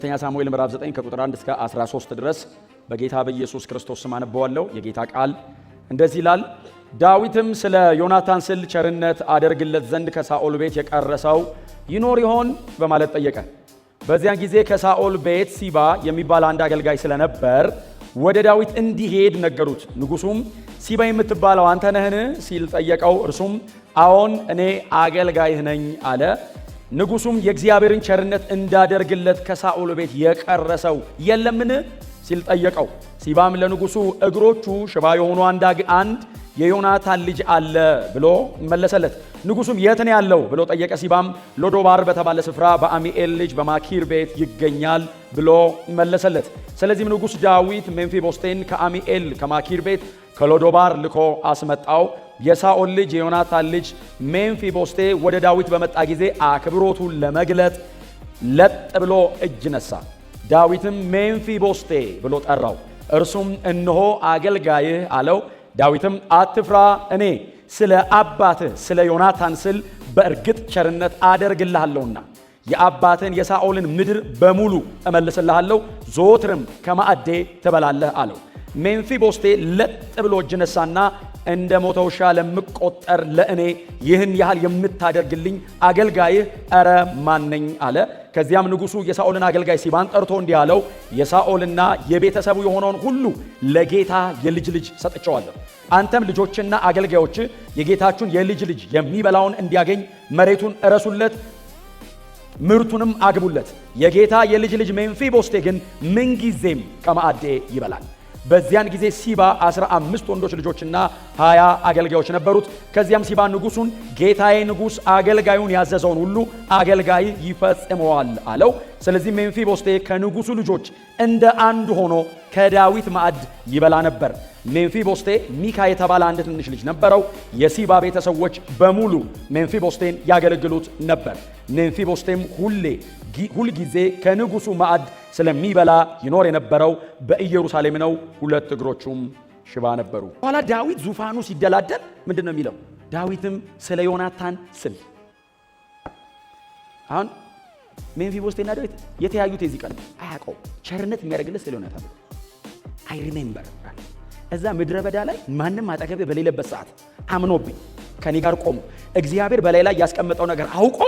ሁለተኛ ሳሙኤል ምዕራፍ 9 ከቁጥር 1 እስከ 13 ድረስ በጌታ በኢየሱስ ክርስቶስ ስም አነበዋለሁ። የጌታ ቃል እንደዚህ ይላል። ዳዊትም ስለ ዮናታን ስል ቸርነት አደርግለት ዘንድ ከሳኦል ቤት የቀረ ሰው ይኖር ይሆን በማለት ጠየቀ። በዚያን ጊዜ ከሳኦል ቤት ሲባ የሚባል አንድ አገልጋይ ስለነበር ወደ ዳዊት እንዲሄድ ነገሩት። ንጉሡም ሲባ የምትባለው አንተ ነህን ሲል ጠየቀው። እርሱም አዎን እኔ አገልጋይህ ነኝ አለ። ንጉሡም የእግዚአብሔርን ቸርነት እንዳደርግለት ከሳኦል ቤት የቀረ ሰው የለምን ሲል ጠየቀው። ሲባም ለንጉሡ እግሮቹ ሽባ የሆኑ አንድ የዮናታን ልጅ አለ ብሎ መለሰለት። ንጉሡም የት ነው ያለው ብሎ ጠየቀ። ሲባም ሎዶባር በተባለ ስፍራ በአሚኤል ልጅ በማኪር ቤት ይገኛል ብሎ መለሰለት። ስለዚህም ንጉሥ ዳዊት ሜምፊቦስቴን ከአሚኤል ከማኪር ቤት ከሎዶባር ልኮ አስመጣው። የሳኦል ልጅ የዮናታን ልጅ ሜምፊቦስቴ ወደ ዳዊት በመጣ ጊዜ አክብሮቱን ለመግለጥ ለጥ ብሎ እጅ ነሳ። ዳዊትም ሜምፊቦስቴ ብሎ ጠራው። እርሱም እነሆ አገልጋይህ አለው። ዳዊትም አትፍራ፣ እኔ ስለ አባትህ ስለ ዮናታን ስል በእርግጥ ቸርነት አደርግልሃለሁና የአባትህን የሳኦልን ምድር በሙሉ እመልስልሃለሁ፣ ዘወትርም ከማዕዴ ትበላለህ አለው። ሜምፊቦስቴ ለጥ ብሎ እጅ ነሳና እንደ ሞተ ውሻ ለምቆጠር ለእኔ ይህን ያህል የምታደርግልኝ አገልጋይህ ኧረ ማነኝ አለ። ከዚያም ንጉሡ የሳኦልን አገልጋይ ሲባን ጠርቶ እንዲህ አለው፣ የሳኦልና የቤተሰቡ የሆነውን ሁሉ ለጌታ የልጅ ልጅ ሰጥቼዋለሁ። አንተም ልጆችና አገልጋዮች የጌታችሁን የልጅ ልጅ የሚበላውን እንዲያገኝ መሬቱን እረሱለት፣ ምርቱንም አግቡለት። የጌታ የልጅ ልጅ ሜምፊቦስቴ ግን ምንጊዜም ከማዕዴ ይበላል። በዚያን ጊዜ ሲባ 15 ወንዶች ልጆችና 20 አገልጋዮች ነበሩት። ከዚያም ሲባ ንጉሡን ጌታዬ ንጉሥ አገልጋዩን ያዘዘውን ሁሉ አገልጋይ ይፈጽመዋል አለው። ስለዚህ ሜምፊቦስቴ ከንጉሡ ልጆች እንደ አንዱ ሆኖ ከዳዊት ማዕድ ይበላ ነበር። ሜምፊቦስቴ ሚካ የተባለ አንድ ትንሽ ልጅ ነበረው። የሲባ ቤተሰቦች በሙሉ ሜምፊቦስቴን ያገለግሉት ነበር። ሜምፊቦስቴም ሁልጊዜ ከንጉሡ ማዕድ ስለሚበላ ይኖር የነበረው በኢየሩሳሌም ነው። 2 እግሮቹም ሽባ ነበሩ። በኋላ ዳዊት ዙፋኑ ሲደላደል ምንድን ነው የሚለው? ዳዊትም ስለ ዮናታን ስል። አሁን ሜምፊቦስቴና ዳዊት የተያዩት የዚህ ቀን አያውቀው። ቸርነት የሚያደርግለት ስለ ዮናታን አይ ሪሜምበር። እዛ ምድረ በዳ ላይ ማንም አጠገቤ በሌለበት ሰዓት አምኖብኝ ከኔ ጋር ቆሙ እግዚአብሔር በላይ ላይ ያስቀመጠው ነገር አውቆ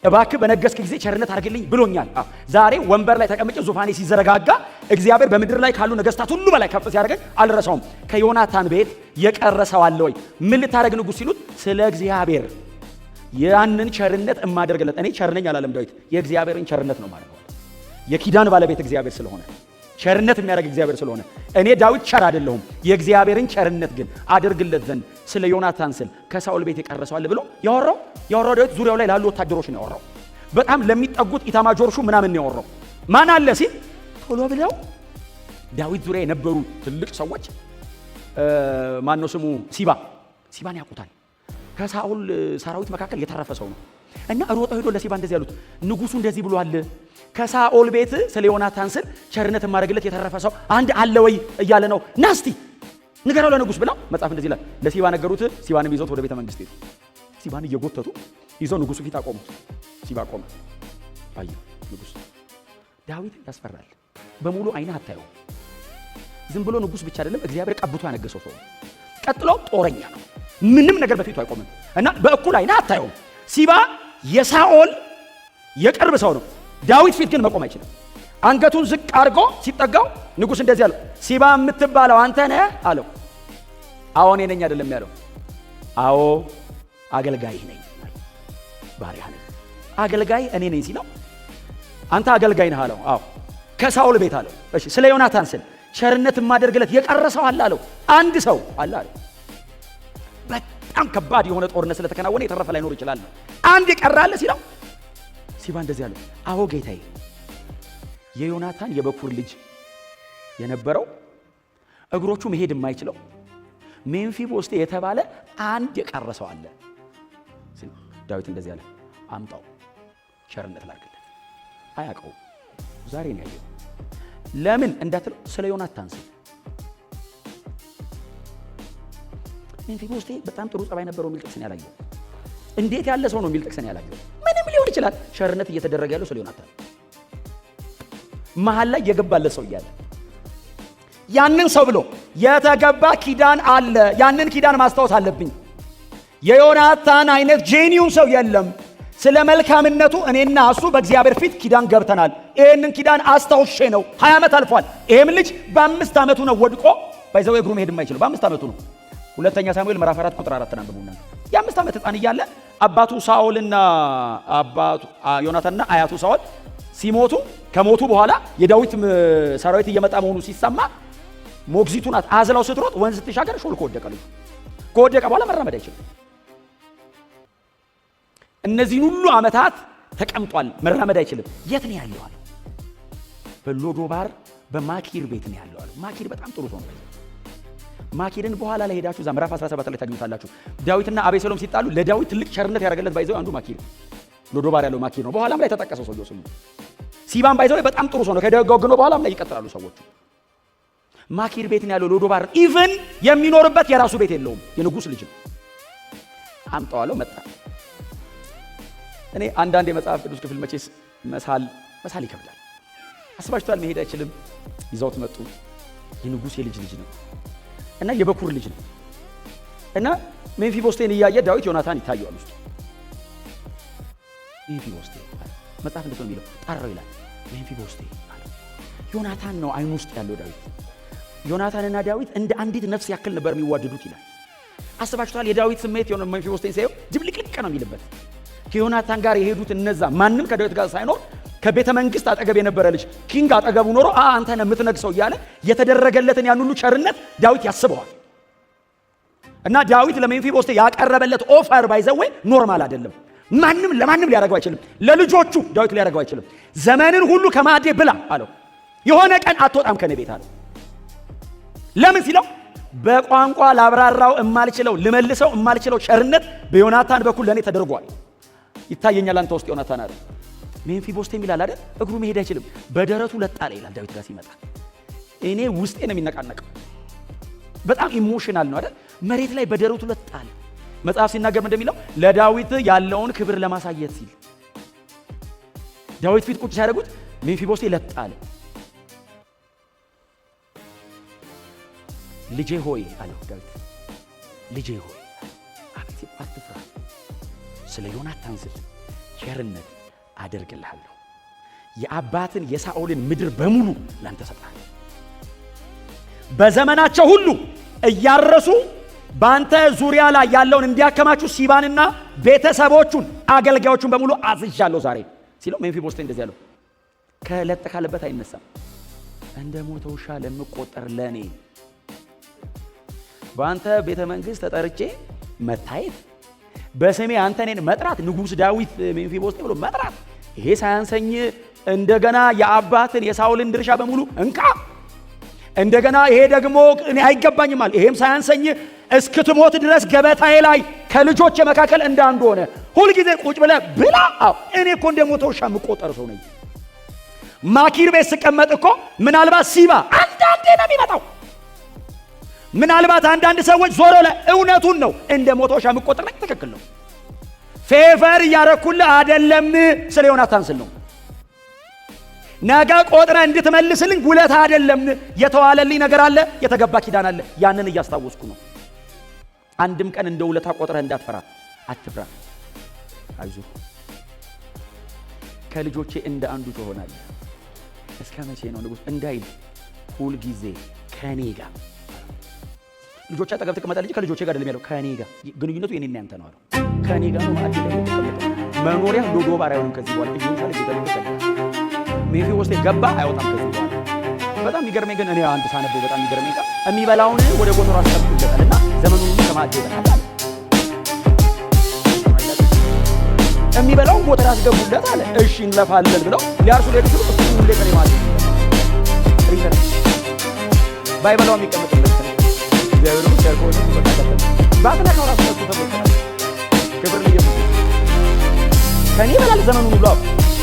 እባክህ በነገስክ ጊዜ ቸርነት አድርግልኝ ብሎኛል። ዛሬ ወንበር ላይ ተቀምጬ ዙፋኔ ሲዘረጋጋ እግዚአብሔር በምድር ላይ ካሉ ነገስታት ሁሉ በላይ ከፍ ሲያደርገኝ አልረሳውም። ከዮናታን ቤት የቀረ ሰው አለ ወይ? ምን ልታደርግ ንጉሥ ሲሉት ስለ እግዚአብሔር ያንን ቸርነት እማደርግለት። እኔ ቸርነኝ አላለም ዳዊት፣ የእግዚአብሔርን ቸርነት ነው ማለት ነው። የኪዳን ባለቤት እግዚአብሔር ስለሆነ ቸርነት የሚያደርግ እግዚአብሔር ስለሆነ እኔ ዳዊት ቸር አይደለሁም፣ የእግዚአብሔርን ቸርነት ግን አደርግለት ዘንድ ስለ ዮናታን ስል ከሳኦል ቤት የቀረ ሰው አለ ብሎ ያወራው ዳዊት ዙሪያው ላይ ላሉ ወታደሮች ነው ያወራው። በጣም ለሚጠጉት ኢታማጆር ሹም ምናምን ነው ያወራው። ማን አለ ሲል ቶሎ ብለው ዳዊት ዙሪያ የነበሩ ትልቅ ሰዎች ማን ነው ስሙ? ሲባን ያውቁታል። ከሳኦል ሰራዊት መካከል የተረፈ ሰው ነው እና ሮጠው ሄዶ ለሲባ እንደዚህ ያሉት፣ ንጉሱ እንደዚህ ብሏል፣ ከሳኦል ቤት ስለ ዮናታን ስል ቸርነት ማድረግለት የተረፈ ሰው አንድ አለ ወይ እያለ ነው። ናስቲ ንገረው ለንጉስ ብለው መጽሐፍ እንደዚህ ይላል። ለሲባ ነገሩት። ሲባንም ይዘውት ወደ ቤተ መንግስት ሄዱ። ሲባን እየጎተቱ ይዘው ንጉሱ ፊት አቆሙት። ሲባ ቆመ። አየው ንጉስ ዳዊት ያስፈራል። በሙሉ አይነህ አታየው። ዝም ብሎ ንጉስ ብቻ አይደለም፣ እግዚአብሔር ቀብቶ ያነገሰው ሰው። ቀጥሎ ጦረኛ ነው። ምንም ነገር በፊቱ አይቆምም እና በእኩል አይነህ አታየው። ሲባ የሳኦል የቅርብ ሰው ነው። ዳዊት ፊት ግን መቆም አይችልም። አንገቱን ዝቅ አድርጎ ሲጠጋው ንጉስ እንደዚህ አለው፣ ሲባ የምትባለው አንተ ነህ አለው። አዎ እኔ ነኝ አይደለም ያለው። አዎ አገልጋይ ነኝ፣ ባሪያ ነኝ። አገልጋይ እኔ ነኝ ሲለው አንተ አገልጋይ ነህ አለው። አዎ ከሳኦል ቤት አለው። እሺ ስለ ዮናታን ስል ቸርነት የማደርግለት የቀረ ሰው አለ አለው። አንድ ሰው አለ አለው። በጣም ከባድ የሆነ ጦርነት ስለተከናወነ የተረፈ ላይኖር ይችላል። አንድ የቀረ አለ ሲለው ሲባ እንደዚህ አለው፣ አዎ ጌታዬ፣ የዮናታን የበኩር ልጅ የነበረው እግሮቹ መሄድ የማይችለው ሜምፊቦስቴ የተባለ አንድ የቀረ ሰው አለ። ዳዊት እንደዚህ አለ፣ አምጣው ቸርነት ላድርግለት። አያውቀውም፣ ዛሬ ነው ያየው። ለምን እንዳትለው ስለ ዮናታን ስል። ሜምፊቦስቴ በጣም ጥሩ ጸባይ ነበረው የሚል ጥቅስ ነው ያላየው። እንዴት ያለ ሰው ነው የሚል ጥቅስ ነው ያላየው። ምንም ሊሆን ይችላል። ቸርነት እየተደረገ ያለው ስለ ዮናታን መሃል ላይ የገባለት ሰው እያለ ያንን ሰው ብሎ የተገባ ኪዳን አለ። ያንን ኪዳን ማስታወስ አለብኝ። የዮናታን አይነት ጄኒውን ሰው የለም። ስለ መልካምነቱ እኔና እሱ በእግዚአብሔር ፊት ኪዳን ገብተናል። ይህንን ኪዳን አስታውሼ ነው። 20 ዓመት አልፏል። ይህም ልጅ በ5 ዓመቱ ነው ወድቆ ባይዘው እግሩ መሄድ የማይችለው በ5 ዓመቱ ነው። ሁለተኛ ሳሙኤል ምዕራፍ 4 ቁጥር 4 አንብቡና የ5 ዓመት ሕፃን እያለ አባቱ ሳኦልና አባቱ ዮናታንና አያቱ ሳኦል ሲሞቱ ከሞቱ በኋላ የዳዊት ሰራዊት እየመጣ መሆኑ ሲሰማ ሞግዚቱ ናት አዝላው ስትሮጥ ወንዝ ስትሻገር ሾልኮ ወደቀ። ልጅ ከወደቀ በኋላ መራመድ አይችልም። እነዚህን ሁሉ ዓመታት ተቀምጧል፣ መራመድ አይችልም። የት ነው ያለው? በሎዶባር በማኪር ቤት ነው ያለው። ማኪር በጣም ጥሩ ሰው ነው። ማኪርን በኋላ ላይ ሄዳችሁ ምዕራፍ 17 ላይ ታገኙታላችሁ። ዳዊትና አቤሴሎም ሲጣሉ ለዳዊት ትልቅ ቸርነት ያደረገለት ባይዘው አንዱ ማኪር ሎዶባር ያለው ማኪር ነው። በኋላም ላይ ተጠቀሰው ሰውየው ስሙ። ሲባም ባይዘው በጣም ጥሩ ሰው ነው። ከደጋግኖ በኋላም ላይ ይቀጥላሉ ሰዎቹ። ማኪር ቤት ነው ያለው ሎዶባር። ኢቭን የሚኖርበት የራሱ ቤት የለውም። የንጉስ ልጅ ነው። አምጣዋለሁ መጣ። እኔ አንዳንድ የመጽሐፍ ቅዱስ ክፍል መቼስ መሳል ይከብዳል። አስባችኋል? መሄድ አይችልም። ይዘውት መጡ። የንጉስ የልጅ ልጅ ነው እና የበኩር ልጅ ነው እና ሜምፊቦስቴን እያየ ዳዊት ዮናታን ይታየዋል ውስጥ ሜምፊቦስቴ መጽሐፍ እንደዚህ ነው የሚለው። ጠራው ይላል ሜምፊቦስቴ አለ። ዮናታን ነው አይኑ ውስጥ ያለው ዳዊት። ዮናታንና ዳዊት እንደ አንዲት ነፍስ ያክል ነበር የሚዋደዱት ይላል። አስባችኋል? የዳዊት ስሜት የሆነ ሜምፊቦስቴን ሳይው ድብልቅልቅ ነው የሚልበት። ከዮናታን ጋር የሄዱት እነዛ ማንም ከዳዊት ጋር ሳይኖር ከቤተ መንግስት አጠገብ የነበረ ልጅ ኪንግ አጠገቡ ኖሮ አንተ ነህ የምትነግሰው እያለ የተደረገለትን ያን ሁሉ ቸርነት ዳዊት ያስበዋል። እና ዳዊት ለሜምፊቦስቴ ያቀረበለት ኦፈር ባይዘው ኖርማል አይደለም። ማንም ለማንም ሊያደርገው አይችልም። ለልጆቹ ዳዊት ሊያደርገው አይችልም። ዘመንን ሁሉ ከማዕዴ ብላ አለው። የሆነ ቀን አትወጣም ከኔ ቤት አለው። ለምን ሲለው በቋንቋ ላብራራው እማልችለው ልመልሰው እማልችለው ቸርነት በዮናታን በኩል ለኔ ተደርጓል። ይታየኛል አንተ ውስጥ ዮናታን አለ። ሜምፊቦስቴ ይላል አይደል? እግሩ መሄድ አይችልም። በደረቱ ለጣለ ይላል ዳዊት ጋር ሲመጣ። እኔ ውስጤ ነው የሚነቃነቀው። በጣም ኢሞሽናል ነው አይደል? መሬት ላይ በደረቱ ለጣለ። መጽሐፍ ሲናገር እንደሚለው ለዳዊት ያለውን ክብር ለማሳየት ሲል ዳዊት ፊት ቁጭ ሲያደርጉት ሜምፊቦስቴ ለጣለ። ልጄ ሆይ አለው ዳዊት። ልጄ ሆይ አቤት አትፍራ፣ ስለ ዮናታን ስል ቸርነት አደርግልሃለሁ። የአባትን የሳኦልን ምድር በሙሉ ላንተ ሰጥሃለሁ። በዘመናቸው ሁሉ እያረሱ በአንተ ዙሪያ ላይ ያለውን እንዲያከማቹ ሲባንና ቤተሰቦቹን አገልጋዮቹን በሙሉ አዝዣለሁ ዛሬ ሲለው ሜምፊቦስቴ እንደዚህ ያለው ከለጥ ካለበት አይነሳም። እንደ ሞተ ውሻ ለምቆጠር ለኔ በአንተ ቤተ መንግስት ተጠርቼ መታየት በስሜ አንተ እኔን መጥራት ንጉስ ዳዊት ሜምፊቦስቴ ብሎ መጥራት ይሄ ሳያንሰኝ እንደገና የአባትን የሳኦልን ድርሻ በሙሉ እንካ እንደገና ይሄ ደግሞ እኔ አይገባኝም ማለት ይሄም ሳያንሰኝ እስክትሞት ድረስ ገበታዬ ላይ ከልጆች መካከል እንዳንዱ ሆነ ሁሉ ጊዜ ቁጭ ብለህ ብላ። እኔ እኮ እንደሞተ ውሻ የምቆጠር ሰው ነኝ። ማኪር ቤት ስቀመጥ እኮ ምናልባት ሲባ አንዳንዴ ነው የሚመጣው። ምናልባት አንዳንድ ሰዎች ዞሮ ላይ እውነቱን ነው እንደ ሞተ ውሻ የምቆጠር ነኝ። ትክክል ነው። ፌቨር እያረኩልህ አይደለም፣ ስለ ዮናታን ስል ነው። ነገ ቆጥረ እንድትመልስልኝ ውለታ አይደለም። የተዋለልኝ ነገር አለ፣ የተገባ ኪዳን አለ። ያንን እያስታወስኩ ነው። አንድም ቀን እንደ ውለታ ቆጥረ እንዳትፈራ፣ አትፍራ፣ አይዞህ፣ ከልጆቼ እንደ አንዱ ትሆናለህ። እስከ መቼ ነው ንጉሥ እንዳይል ሁል ጊዜ ከኔ ጋር ልጆች አጠገብ ተቀመጣለህ እንጂ ከልጆቼ ጋር አይደለም ያለው፣ ከኔ ጋር ግንኙነቱ የኔና ያንተ ነው አለው። ከኔ ጋር ነው ማለት ነው። መኖሪያ ሎዶባር አይሆንም ከዚህ በኋላ ኢየሩሳሌም ቤተልሔም ሜምፊቦስቴ ገባ አይወጣም ከዚህ በኋላ። በጣም የሚገርመኝ ግን እኔ አንድ ሳነበው በጣም የሚገርመኝ ጋር የሚበላውን ወደ ጎተራ አስቀምጡለታልና ዘመኑን ሁሉ ከማዕድ ይበላል። የሚበላውን ጎተራ አስገቡለት አለ። እሺ እንለፋለን ብለው ሊያርሱ ለድሩ እሱ ሁሌ ከኔ ማለት ሪዘር ባይበላው የሚቀመጥለት እግዚአብሔር ነው ያልከው ነው በቃ ባትና ነው ራሱ ተሰጥቷል። ክብር ለኢየሱስ። ከኔ ይበላል ዘመኑን ሁሉ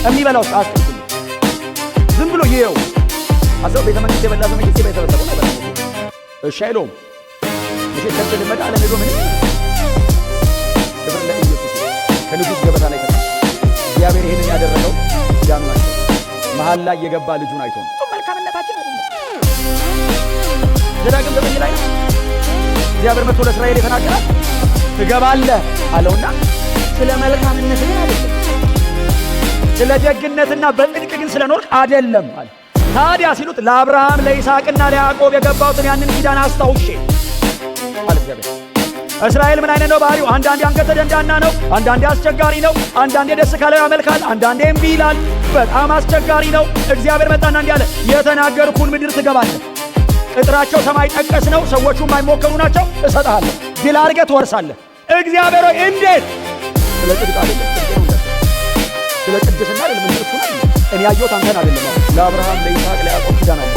የሚበላው አስቀምጡ ዝም ብሎ ይሄው አሰው ቤተ መንግስት የበላ ዘመን ጊዜ በተበሰበው ነው በላው። እሺ አይሎም እሺ ተከተል መጣ ለነዶ ምን ክብር ለኢየሱስ። ከንጉስ ገበታ ላይ ተቀመጠ። እግዚአብሔር ይሄንን ያደረገው ዳኑ ናቸው። መሃል ላይ የገባ ልጁን አይቶ ነው። መልካምነታችን አይደለም። ዘዳግም 9 ላይ ነው እግዚአብሔር መጥቶ ለእስራኤል የተናገራት ትገባለህ አለውና ስለ መልካምነት ግን አይደለም፣ ስለ ደግነትና በጽድቅ ግን ስለኖርክ አይደለም አለ። ታዲያ ሲሉት ለአብርሃም ለይስሐቅና ለያዕቆብ የገባሁትን ያንን ኪዳን አስታውሼ አለ እግዚአብሔር። እስራኤል ምን አይነት ነው ባህሪው? አንዳንዴ አንገተ ደንዳና ነው፣ አንዳንዴ አስቸጋሪ ነው፣ አንዳንዴ ደስ ካለው ያመልካል፣ አንዳንዴ እምቢ ይላል። በጣም አስቸጋሪ ነው። እግዚአብሔር መጣና እንዲህ አለ፣ የተናገርኩን ምድር ትገባለህ። ቅጥራቸው ሰማይ ጠቀስ ነው፣ ሰዎቹ የማይሞከሩ ናቸው። እሰጥሃለሁ፣ ድል አድርገህ ትወርሳለህ። እግዚአብሔር ሆይ እንዴት? ስለ ጽድቅ አይደለም፣ ስለ ቅድስና አይደለም። እሱ ነው እኔ ያየሁት አንተን አይደለም። ለአብርሃም ለይስሐቅ ለያዕቆብ ኪዳን አለ።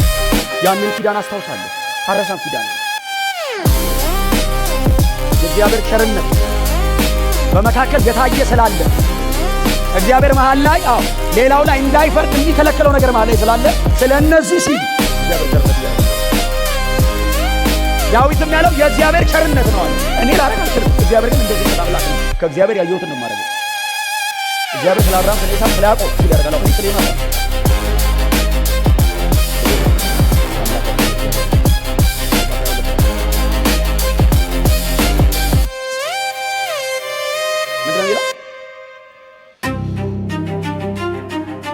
ያንን ኪዳን አስታውሳለሁ፣ አረሳም ኪዳን የእግዚአብሔር ቸርነት በመካከል የታየ ስላለ እግዚአብሔር መሃል ላይ ሌላው ላይ እንዳይፈርድ የሚከለክለው ነገር ማለት ስላለ ስለነዚህ ሲል እግዚአብሔር ቸርነት ያለው ዳዊትም ያለው የእግዚአብሔር ቸርነት ነው አለ። እኔ ላረግ አልችልም፣ እግዚአብሔር ግን እንደዚህ ተላላክ ነው። ከእግዚአብሔር ያየሁትን ነው ማረግ። እግዚአብሔር ስለ አብርሃም ስለ ይስሐቅ ስለ ያዕቆብ ይያደርጋል። እኔ ስለ ይማታ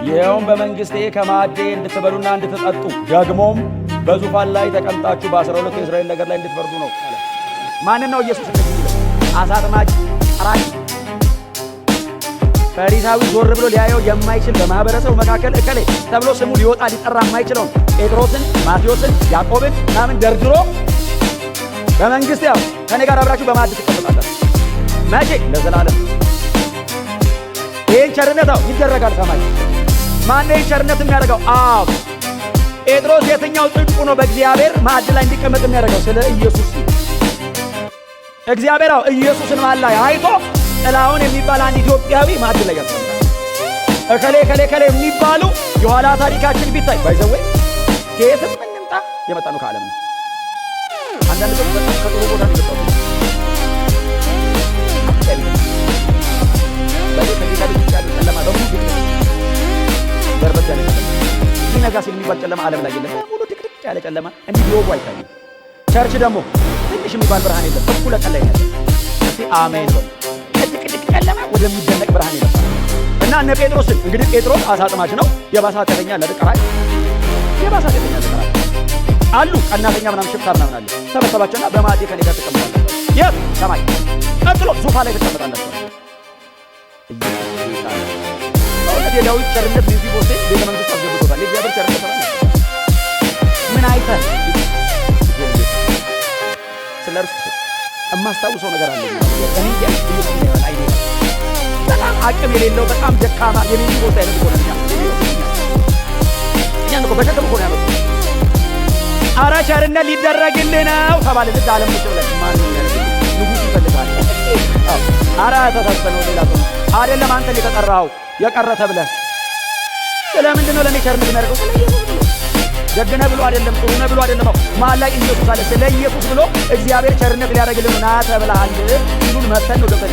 ይኸውም በመንግሥቴ ከማዕዴ እንድትበሉና እንድትጠጡ ደግሞም በዙፋን ላይ ተቀምጣችሁ በ12 የእስራኤል ነገር ላይ እንድትፈርዱ ነው አለ። ማንን ነው ኢየሱስ እንደዚህ ይላል? አሳ አጥማጅ፣ ጠራቂ፣ ፈሪሳዊ ዞር ብሎ ሊያየው የማይችል በማህበረሰቡ መካከል እከሌ ተብሎ ስሙ ሊወጣ ሊጠራ የማይችለውን ጴጥሮስን፣ ማቴዎስን፣ ያዕቆብን ምናምን ደርድሮ በመንግሥቴ ከኔ ጋር አብራችሁ በማዕድ ትቀመጣላችሁ። መቼ? ለዘላለም። ይህን ቸርነት ይደረጋል ሰማይ። ማን ይህን ቸርነት የሚያደርገው? አብ። ጴጥሮስ የትኛው ጽድቁ ነው በእግዚአብሔር ማዕድ ላይ እንዲቀመጥ የሚያደርገው? ስለ ኢየሱስ። እግዚአብሔር ኢየሱስን ማዕድ ላይ አይቶ ጥላሁን የሚባል አንድ ኢትዮጵያዊ ማዕድ ላይ ያስቀምጣል። እከሌ ከሌ ከሌ የሚባሉ የኋላ ታሪካችን ቢታይ ባይዘዌ ከየትም እንምጣ የመጣ ነው ከዓለም ነው። አንዳንድ ሰው በጣም ከጥሩ ቦታ ነው የመጣው። ነጋ ሲል የሚባል ጨለማ ዓለም ላይ የለም። ሙሉ ድቅድቅ ያለ ጨለማ እንዲህ ቢወጉ አይታይም። ቸርች ደግሞ ትንሽ የሚባል ብርሃን የለም። እኩለ ቀን ላይ ያለ እስቲ አሜን ነው። ድቅድቅ ጨለማ ወደሚደነቅ ብርሃን የለም። እና እነ ጴጥሮስን እንግዲህ ጴጥሮስ አሳ አጥማጅ ነው። የባሳ ኃጢአተኛ ለድቀራይ የባሳ ኃጢአተኛ ለድቀራይ አሉ። ቀናተኛ ምናምን ሽፍታ ምናምን አለ። ሰበሰባቸውና በማዕድ ከኔ ጋር ተቀምጣላችሁ። የት? ሰማይ። ቀጥሎ ዙፋን ላይ ተቀምጣላችሁ። የዳዊት ቸርነት በዚህ ቦታ ቤተ መንግስት አስገብቶታል። የእግዚአብሔር ቸርነት ነው። ምን አይተህ ስለ እርሱ የማስታውሰው ነገር አለ። እኔ በጣም አቅም የሌለው በጣም ደካማ የሚኒ ቦታ አይነት ሆነ ያን እኮ በሸክም እኮ ነው ያመጡት። ኧረ ቸርነት ሊደረግልህ ነው ተባለ። ልጅ ዓለም ቁጭ ብለን ማን ነው ያደረግልህ? ንጉሥ ይፈልጋል። ኧረ ተሳስተነው ሌላ ሰው አይደለም አንተ የተጠራኸው የቀረ ተብለህ ስለምንድን ነው ለኔ ቸርነት የሚያደርገው? ስለ ኢየሱስ ብሎ ደግነ ብሎ አይደለም፣ ጥሩ ነው ብሎ አይደለም። መሀል ላይ ኢየሱስ አለ። ስለ ኢየሱስ ብሎ እግዚአብሔር ቸርነት ሊያደርግልን ና ተብለሃል። ሁሉን መተን ነው ገብተን